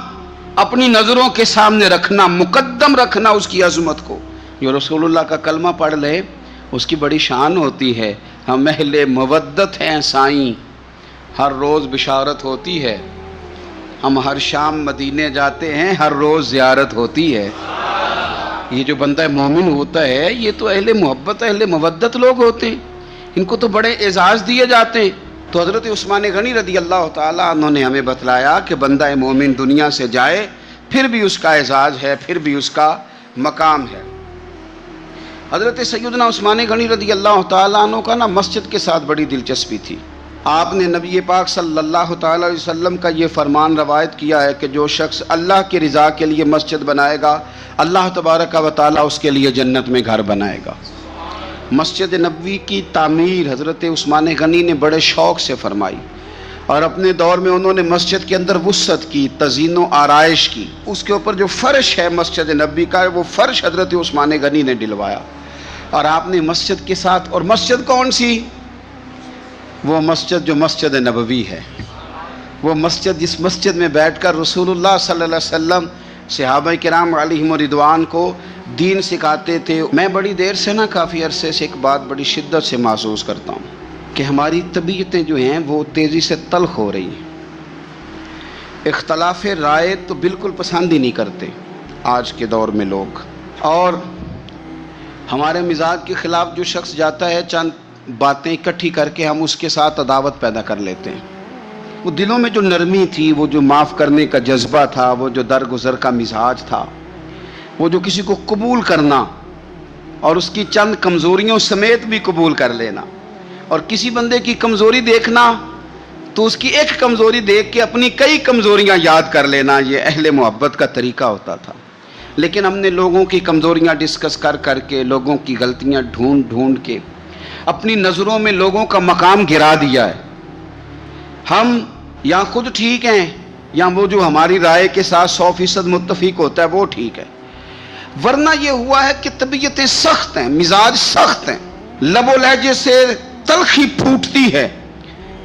اپنی نظروں کے سامنے رکھنا، مقدم رکھنا اس کی عظمت کو۔ جو رسول اللہ کا کلمہ پڑھ لے اس کی بڑی شان ہوتی ہے۔ ہم اہل مودت ہیں سائیں، ہر روز بشارت ہوتی ہے، ہم ہر شام مدینے جاتے ہیں، ہر روز زیارت ہوتی ہے۔ یہ جو بندہ مومن ہوتا ہے یہ تو اہل محبت، اہل مودت لوگ ہوتے ہیں، ان کو تو بڑے اعزاز دیے جاتے ہیں۔ تو حضرت عثمان غنی رضی اللہ تعالیٰ عنہ نے ہمیں بتلایا کہ بندہ مومن دنیا سے جائے پھر بھی اس کا اعزاز ہے، پھر بھی اس کا مقام ہے۔ حضرت سیدنا عثمان غنی رضی اللہ تعالیٰ عنہ کا نا مسجد کے ساتھ بڑی دلچسپی تھی۔ آپ نے نبی پاک صلی اللہ تعالیٰ علیہ وسلم کا یہ فرمان روایت کیا ہے کہ جو شخص اللہ کی رضا کے لیے مسجد بنائے گا، اللہ تبارک و تعالیٰ اس کے لیے جنت میں گھر بنائے گا۔ مسجد نبوی کی تعمیر حضرت عثمان غنی نے بڑے شوق سے فرمائی، اور اپنے دور میں انہوں نے مسجد کے اندر وسعت کی، تزئین و آرائش کی۔ اس کے اوپر جو فرش ہے مسجد نبوی کا، وہ فرش حضرت عثمان غنی نے ڈلوایا، اور آپ نے مسجد کے ساتھ، اور مسجد کون سی؟ وہ مسجد جو مسجد نبوی ہے، وہ مسجد جس مسجد میں بیٹھ کر رسول اللہ صلی اللہ علیہ وسلم صحابہ کرام علیہم رضوان کو دین سکھاتے تھے۔ میں بڑی دیر سے نا، کافی عرصے سے ایک بات بڑی شدت سے محسوس کرتا ہوں کہ ہماری طبیعتیں جو ہیں وہ تیزی سے تلخ ہو رہی ہیں۔ اختلاف رائے تو بالکل پسند ہی نہیں کرتے آج کے دور میں لوگ، اور ہمارے مزاج کے خلاف جو شخص جاتا ہے چند باتیں اکٹھی کر کے ہم اس کے ساتھ عداوت پیدا کر لیتے ہیں۔ وہ دلوں میں جو نرمی تھی، وہ جو معاف کرنے کا جذبہ تھا، وہ جو درگزر کا مزاج تھا، وہ جو کسی کو قبول کرنا اور اس کی چند کمزوریوں سمیت بھی قبول کر لینا، اور کسی بندے کی کمزوری دیکھنا تو اس کی ایک کمزوری دیکھ کے اپنی کئی کمزوریاں یاد کر لینا، یہ اہل محبت کا طریقہ ہوتا تھا۔ لیکن ہم نے لوگوں کی کمزوریاں ڈسکس کر کے، لوگوں کی غلطیاں ڈھونڈ کے اپنی نظروں میں لوگوں کا مقام گرا دیا ہے۔ ہم یا خود ٹھیک ہیں یا وہ جو ہماری رائے کے ساتھ 100% متفق ہوتا ہے وہ ٹھیک ہے، ورنہ یہ ہوا ہے کہ طبیعتیں سخت ہیں، مزاج سخت ہیں، لب و لہجے سے تلخی پھوٹتی ہے۔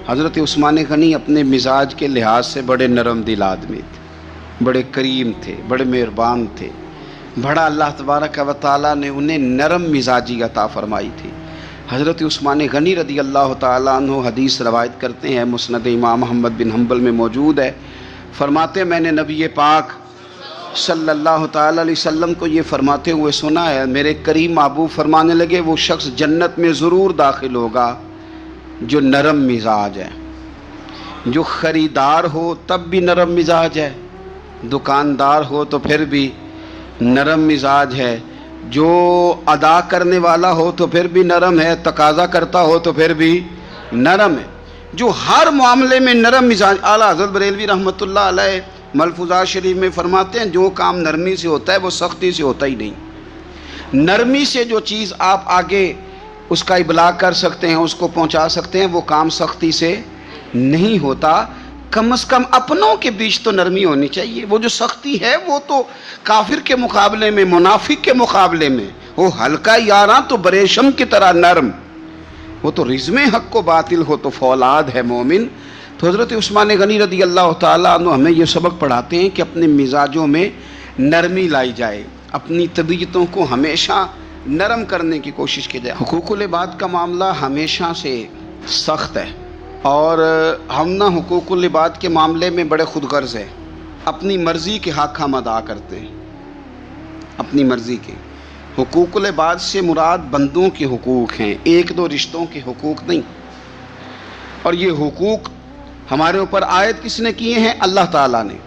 حضرت عثمان غنی اپنے مزاج کے لحاظ سے بڑے نرم دل آدمی تھے، بڑے کریم تھے، بڑے مہربان تھے، بڑا اللہ تبارک و تعالیٰ نے انہیں نرم مزاجی عطا فرمائی تھی۔ حضرت عثمان غنی رضی اللہ تعالیٰ عنہ حدیث روایت کرتے ہیں، مسند امام محمد بن حنبل میں موجود ہے، فرماتے ہیں میں نے نبی پاک صلی اللہ تعالیٰ علیہ وسلم کو یہ فرماتے ہوئے سنا ہے، میرے کریم محبوب فرمانے لگے وہ شخص جنت میں ضرور داخل ہوگا جو نرم مزاج ہے، جو خریدار ہو تب بھی نرم مزاج ہے، دکاندار ہو تو پھر بھی نرم مزاج ہے، جو ادا کرنے والا ہو تو پھر بھی نرم ہے، تقاضا کرتا ہو تو پھر بھی نرم ہے، جو ہر معاملے میں نرم مزاج۔ اعلیٰ حضرت بریلوی رحمۃ اللہ علیہ ملفوظات شریف میں فرماتے ہیں جو کام نرمی سے ہوتا ہے وہ سختی سے ہوتا ہی نہیں۔ نرمی سے جو چیز آپ آگے اس کا ابلاغ کر سکتے ہیں، اس کو پہنچا سکتے ہیں، وہ کام سختی سے نہیں ہوتا۔ کم از کم اپنوں کے بیچ تو نرمی ہونی چاہیے۔ وہ جو سختی ہے وہ تو کافر کے مقابلے میں، منافق کے مقابلے میں، وہ ہلکا یاراں تو بریشم کی طرح نرم، وہ تو رزم حق و باطل ہو تو فولاد ہے مومن۔ تو حضرت عثمان غنی رضی اللہ تعالیٰ عنہ ہمیں یہ سبق پڑھاتے ہیں کہ اپنے مزاجوں میں نرمی لائی جائے، اپنی طبیعتوں کو ہمیشہ نرم کرنے کی کوشش کی جائے۔ حقوق العباد کا معاملہ ہمیشہ سے سخت ہے، اور ہم نہ حقوق العباد کے معاملے میں بڑے خود غرض ہیں، اپنی مرضی کے حق ہم ادا کرتے ہیں، اپنی مرضی کے۔ حقوق العباد سے مراد بندوں کے حقوق ہیں، ایک دو رشتوں کے حقوق نہیں۔ اور یہ حقوق ہمارے اوپر عائد کس نے کیے ہیں؟ اللہ تعالیٰ نے۔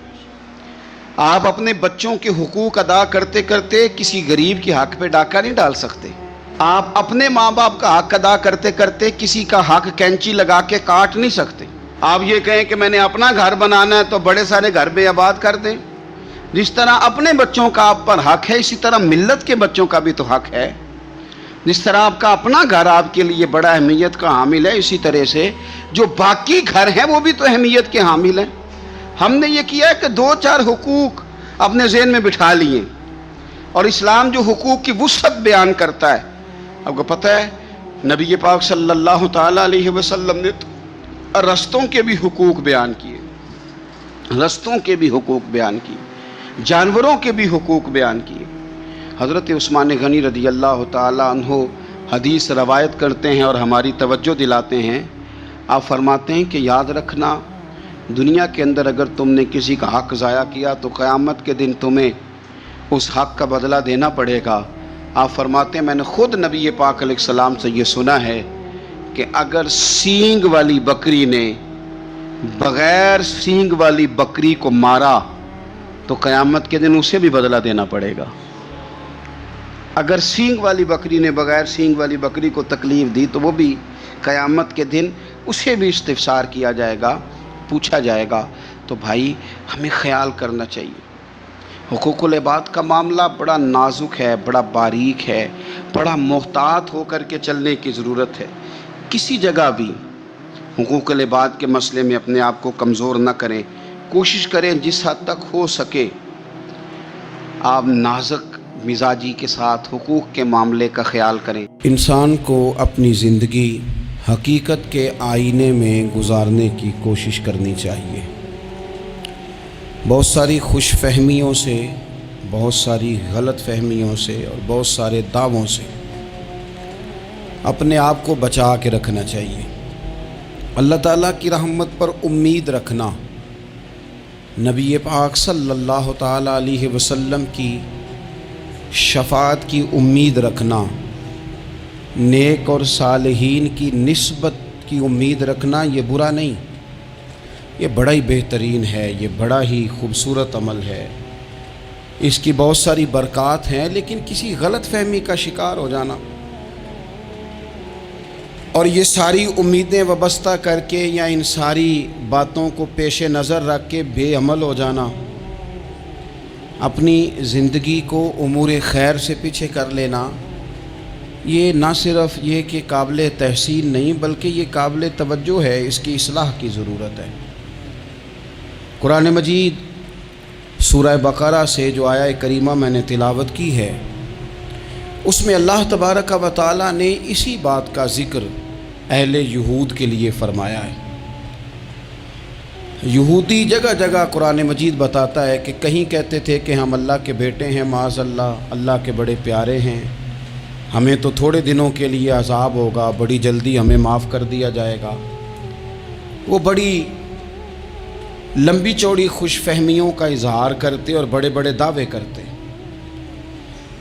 آپ اپنے بچوں کے حقوق ادا کرتے کرتے کسی غریب کے حق پہ ڈاکہ نہیں ڈال سکتے۔ آپ اپنے ماں باپ کا حق ادا کرتے کرتے کسی کا حق کینچی لگا کے کاٹ نہیں سکتے۔ آپ یہ کہیں کہ میں نے اپنا گھر بنانا ہے تو بڑے سارے گھر بے آباد کر دیں۔ جس طرح اپنے بچوں کا آپ پر حق ہے، اسی طرح ملت کے بچوں کا بھی تو حق ہے۔ جس طرح آپ کا اپنا گھر آپ کے لیے بڑا اہمیت کا حامل ہے، اسی طرح سے جو باقی گھر ہیں وہ بھی تو اہمیت کے حامل ہیں۔ ہم نے یہ کیا ہے کہ دو چار حقوق اپنے ذہن میں بٹھا لیے، اور اسلام جو حقوق کی وسعت بیان کرتا ہے، آپ کو پتہ ہے نبی پاک صلی اللہ تعالیٰ علیہ وسلم نے رستوں کے بھی حقوق بیان کیے، رستوں کے بھی حقوق بیان کیے، جانوروں کے بھی حقوق بیان کیے۔ حضرت عثمان غنی رضی اللہ تعالیٰ عنہ حدیث روایت کرتے ہیں اور ہماری توجہ دلاتے ہیں۔ آپ فرماتے ہیں کہ یاد رکھنا، دنیا کے اندر اگر تم نے کسی کا حق ضائع کیا تو قیامت کے دن تمہیں اس حق کا بدلہ دینا پڑے گا۔ آپ فرماتے ہیں میں نے خود نبی پاک علیہ السلام سے یہ سنا ہے کہ اگر سینگ والی بکری نے بغیر سینگ والی بکری کو مارا تو قیامت کے دن اسے بھی بدلہ دینا پڑے گا۔ اگر سینگ والی بکری نے بغیر سینگ والی بکری کو تکلیف دی تو وہ بھی قیامت کے دن اسے بھی استفسار کیا جائے گا، پوچھا جائے گا۔ تو بھائی ہمیں خیال کرنا چاہیے۔ حقوق العباد کا معاملہ بڑا نازک ہے، بڑا باریک ہے، بڑا محتاط ہو کر کے چلنے کی ضرورت ہے۔ کسی جگہ بھی حقوق العباد کے مسئلے میں اپنے آپ کو کمزور نہ کریں، کوشش کریں جس حد تک ہو سکے آپ نازک مزاجی کے ساتھ حقوق کے معاملے کا خیال کریں۔ انسان کو اپنی زندگی حقیقت کے آئینے میں گزارنے کی کوشش کرنی چاہیے۔ بہت ساری خوش فہمیوں سے، بہت ساری غلط فہمیوں سے اور بہت سارے دعووں سے اپنے آپ کو بچا کے رکھنا چاہیے۔ اللہ تعالیٰ کی رحمت پر امید رکھنا، نبی پاک صلی اللہ تعالیٰ علیہ وسلم کی شفاعت کی امید رکھنا، نیک اور صالحین کی نسبت کی امید رکھنا، یہ برا نہیں، یہ بڑا ہی بہترین ہے، یہ بڑا ہی خوبصورت عمل ہے، اس کی بہت ساری برکات ہیں۔ لیکن کسی غلط فہمی کا شکار ہو جانا اور یہ ساری امیدیں وابستہ کر کے یا ان ساری باتوں کو پیش نظر رکھ کے بے عمل ہو جانا، اپنی زندگی کو امور خیر سے پیچھے کر لینا، یہ نہ صرف یہ کہ قابل تحسین نہیں بلکہ یہ قابل توجہ ہے، اس کی اصلاح کی ضرورت ہے۔ قرآن مجید سورہ بقرہ سے جو آیہ کریمہ میں نے تلاوت کی ہے، اس میں اللہ تبارک و تعالیٰ نے اسی بات کا ذکر اہل یہود کے لیے فرمایا ہے۔ یہودی جگہ جگہ قرآن مجید بتاتا ہے کہ کہیں کہتے تھے کہ ہم اللہ کے بیٹے ہیں، معاذ اللہ، اللہ کے بڑے پیارے ہیں، ہمیں تو تھوڑے دنوں کے لیے عذاب ہوگا، بڑی جلدی ہمیں معاف کر دیا جائے گا۔ وہ بڑی لمبی چوڑی خوش فہمیوں کا اظہار کرتے اور بڑے بڑے دعوے کرتے۔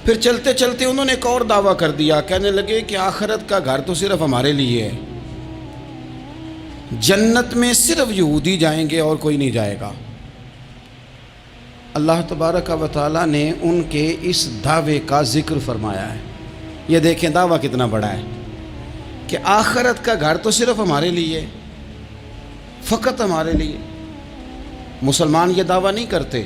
پھر چلتے چلتے انہوں نے ایک اور دعویٰ کر دیا، کہنے لگے کہ آخرت کا گھر تو صرف ہمارے لیے ہے، جنت میں صرف یہودی جائیں گے اور کوئی نہیں جائے گا۔ اللہ تبارک و تعالیٰ نے ان کے اس دعوے کا ذکر فرمایا ہے۔ یہ دیکھیں دعویٰ کتنا بڑا ہے کہ آخرت کا گھر تو صرف ہمارے لیے، فقط ہمارے لیے۔ مسلمان یہ دعویٰ نہیں کرتے،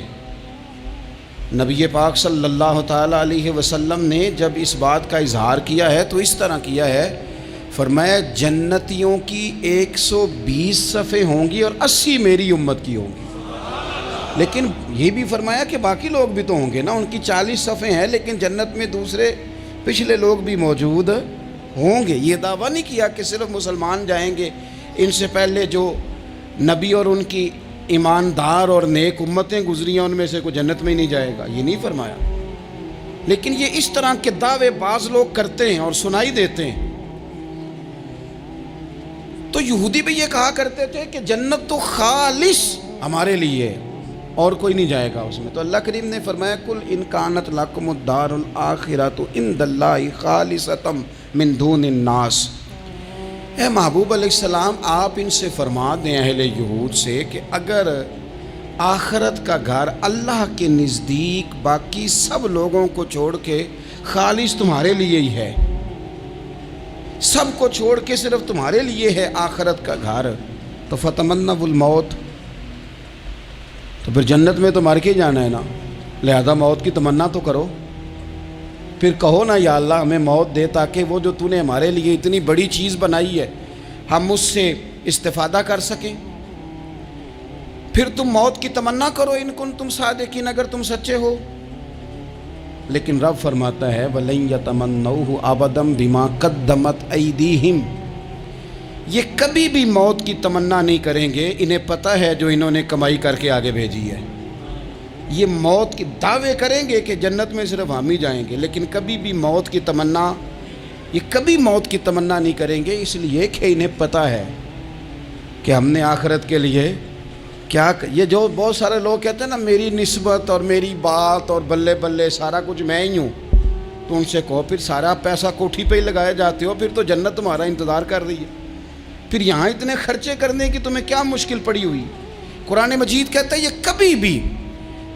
نبی پاک صلی اللہ تعالیٰ علیہ وسلم نے جب اس بات کا اظہار کیا ہے تو اس طرح کیا ہے، فرمایا جنتیوں کی 120 صفیں ہوں گی اور 80 میری امت کی ہوں گی۔ لیکن یہ بھی فرمایا کہ باقی لوگ بھی تو ہوں گے نا، ان کی 40 صفیں ہیں لیکن جنت میں دوسرے پچھلے لوگ بھی موجود ہوں گے۔ یہ دعویٰ نہیں کیا کہ صرف مسلمان جائیں گے، ان سے پہلے جو نبی اور ان کی ایماندار اور نیک امتیں گزری ہیں ان میں سے کوئی جنت میں ہی نہیں جائے گا، یہ نہیں فرمایا۔ لیکن یہ اس طرح کے دعوے بعض لوگ کرتے ہیں اور سنائی دیتے ہیں۔ تو یہودی بھی یہ کہا کرتے تھے کہ جنت تو خالص ہمارے لیے ہے اور کوئی نہیں جائے گا اس میں۔ تو اللہ کریم نے فرمایا کل ان کانت لکم الدار الآخرۃ عند اللہ خالصۃ من دون الناس، اے محبوب علیہ السلام آپ ان سے فرما دیں اہل یہود سے کہ اگر آخرت کا گھر اللہ کے نزدیک باقی سب لوگوں کو چھوڑ کے خالص تمہارے لیے ہی ہے، سب کو چھوڑ کے صرف تمہارے لیے ہے آخرت کا گھر، تو فتمنوا الموت، تو پھر جنت میں تو مر کے جانا ہے نا، لہذا موت کی تمنا تو کرو۔ پھر کہو نا یا اللہ ہمیں موت دے تاکہ وہ جو تو نے ہمارے لیے اتنی بڑی چیز بنائی ہے ہم اس سے استفادہ کر سکیں۔ پھر تم موت کی تمنا کرو ان کنتم صادقین، اگر تم سچے ہو۔ لیکن رب فرماتا ہے وَلَن يَتَمَنَّوْهُ أَبَدًا بِمَا قَدَّمَتْ أَيْدِيهِمْ، یہ کبھی بھی موت کی تمنا نہیں کریں گے، انہیں پتہ ہے جو انہوں نے کمائی کر کے آگے بھیجی ہے۔ یہ موت کی دعوے کریں گے کہ جنت میں صرف ہم ہی جائیں گے، لیکن کبھی بھی موت کی تمنا، یہ کبھی موت کی تمنا نہیں کریں گے، اس لیے کہ انہیں پتہ ہے کہ ہم نے آخرت کے لیے کیا۔ یہ جو بہت سارے لوگ کہتے ہیں نا میری نسبت اور میری بات اور بلے بلے سارا کچھ میں ہی ہوں، تو ان سے کہو پھر سارا پیسہ کوٹھی پہ ہی لگائے جاتے ہو، پھر تو جنت تمہارا انتظار کر رہی ہے، پھر یہاں اتنے خرچے کرنے کی تمہیں کیا مشکل پڑی ہوئی۔ قرآن مجید کہتا ہے یہ کبھی بھی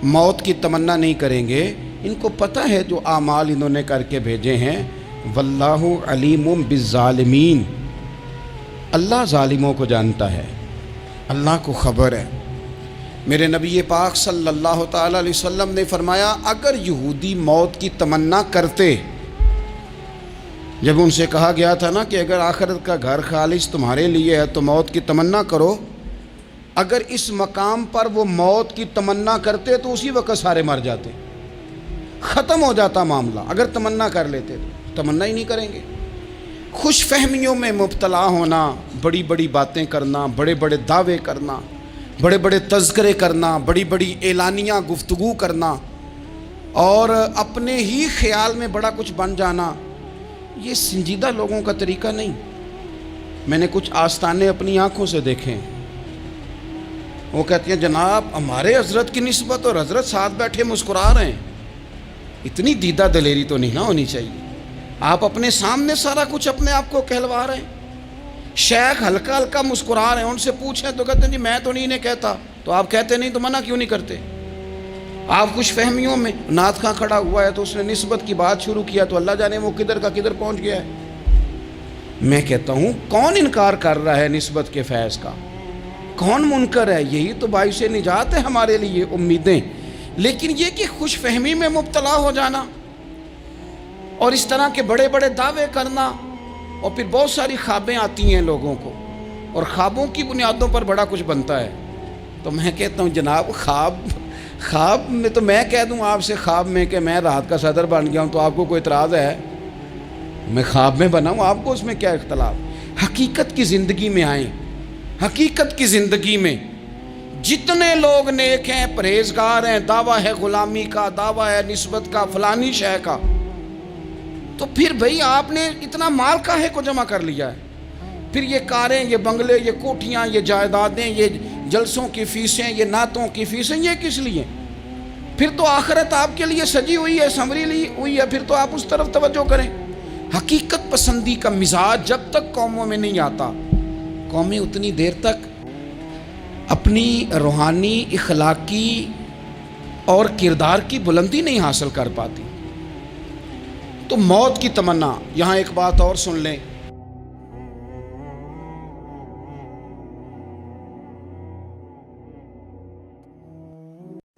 موت کی تمنا نہیں کریں گے، ان کو پتہ ہے جو اعمال انہوں نے کر کے بھیجے ہیں۔ واللہ علیم بالظالمین، اللہ ظالموں کو جانتا ہے، اللہ کو خبر ہے۔ میرے نبی پاک صلی اللہ تعالیٰ علیہ وسلم نے فرمایا اگر یہودی موت کی تمنا کرتے، جب ان سے کہا گیا تھا نا کہ اگر آخرت کا گھر خالص تمہارے لیے ہے تو موت کی تمنا کرو، اگر اس مقام پر وہ موت کی تمنا کرتے تو اسی وقت سارے مر جاتے، ختم ہو جاتا معاملہ۔ اگر تمنا کر لیتے تو تمنا ہی نہیں کریں گے۔ خوش فہمیوں میں مبتلا ہونا، بڑی بڑی باتیں کرنا، بڑے بڑے دعوے کرنا، بڑے بڑے تذکرے کرنا، بڑی بڑی اعلانیہ گفتگو کرنا اور اپنے ہی خیال میں بڑا کچھ بن جانا، یہ سنجیدہ لوگوں کا طریقہ نہیں۔ میں نے کچھ آستانے اپنی آنکھوں سے دیکھے ہیں، وہ کہتے ہیں جناب ہمارے حضرت کی نسبت اور حضرت ساتھ بیٹھے مسکرا رہے ہیں، اتنی دیدہ دلیری تو نہیں نہ ہونی چاہیے۔ آپ اپنے سامنے سارا کچھ اپنے آپ کو کہلوا رہے ہیں، شیخ ہلکا ہلکا مسکرا رہے ہیں، ان سے پوچھیں تو کہتے ہیں جی میں تو نہیں کہتا، تو آپ کہتے نہیں تو منع کیوں نہیں کرتے؟ آپ خوش فہمیوں میں، نعت خواں کھڑا ہوا ہے تو اس نے نسبت کی بات شروع کیا تو اللہ جانے وہ کدھر کا کدھر پہنچ گیا ہے۔ میں کہتا ہوں کون انکار کر رہا ہے نسبت کے فیض کا؟ کون منکر ہے؟ یہی تو باعث نجات ہے ہمارے لیے، امیدیں۔ لیکن یہ کہ خوش فہمی میں مبتلا ہو جانا اور اس طرح کے بڑے بڑے دعوے کرنا، اور پھر بہت ساری خوابیں آتی ہیں لوگوں کو اور خوابوں کی بنیادوں پر بڑا کچھ بنتا ہے۔ تو میں کہتا ہوں جناب خواب میں تو میں کہہ دوں آپ سے خواب میں کہ میں رات کا صدر بن گیا ہوں تو آپ کو کوئی اعتراض ہے؟ میں خواب میں بنا ہوں، آپ کو اس میں کیا اختلاف؟ حقیقت کی زندگی میں آئیں، حقیقت کی زندگی میں جتنے لوگ نیک ہیں، پرہیزگار ہیں، دعویٰ ہے غلامی کا، دعویٰ ہے نسبت کا، فلانی شے کا، تو پھر بھئی آپ نے اتنا مال کاہے کو جمع کر لیا ہے؟ پھر یہ کاریں، یہ بنگلے، یہ کوٹھیاں، یہ جائیدادیں، یہ جلسوں کی فیسیں، یہ نعتوں کی فیسیں، یہ کس لیے؟ پھر تو آخرت آپ کے لیے سجی ہوئی ہے، سنوری ہوئی ہے، پھر تو آپ اس طرف توجہ کریں۔ حقیقت پسندی کا مزاج جب تک قوموں میں نہیں آتا، قومیں اتنی دیر تک اپنی روحانی، اخلاقی اور کردار کی بلندی نہیں حاصل کر پاتی۔ تو موت کی تمنا، یہاں ایک بات اور سن لیں،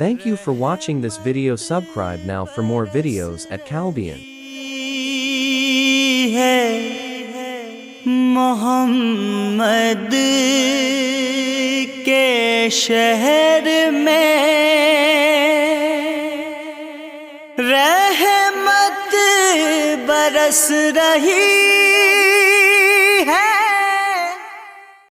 Thank you for watching this video. Subscribe now for more videos at Kalbian. محمد کے شہر میں رحمت برس رہی